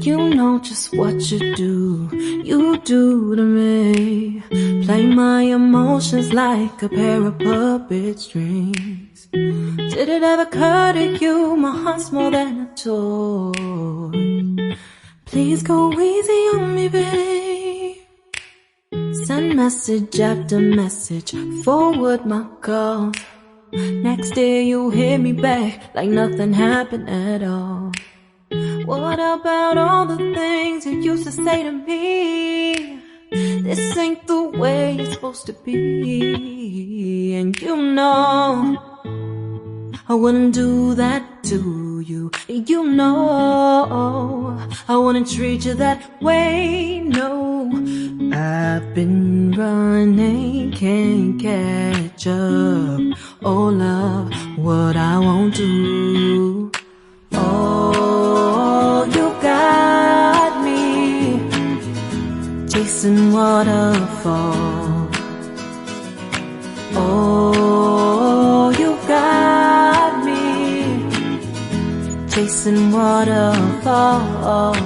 You know just what you do to me. Play my emotions like a pair of puppet strings. Did it ever occur to you my heart's more than a toy? Please go easy on me, babe. Send message after message, forward my calls. Next day you hit me back like nothing happened at all. What about all the things you used to say to me? This ain't the way it's supposed to be. And you know I wouldn't do that to you. You know I wouldn't treat you that way, no. I've been running, can't catch up. Oh love, what I won't do. Oh, you got me chasing waterfalls. Oh, you got me chasing waterfalls.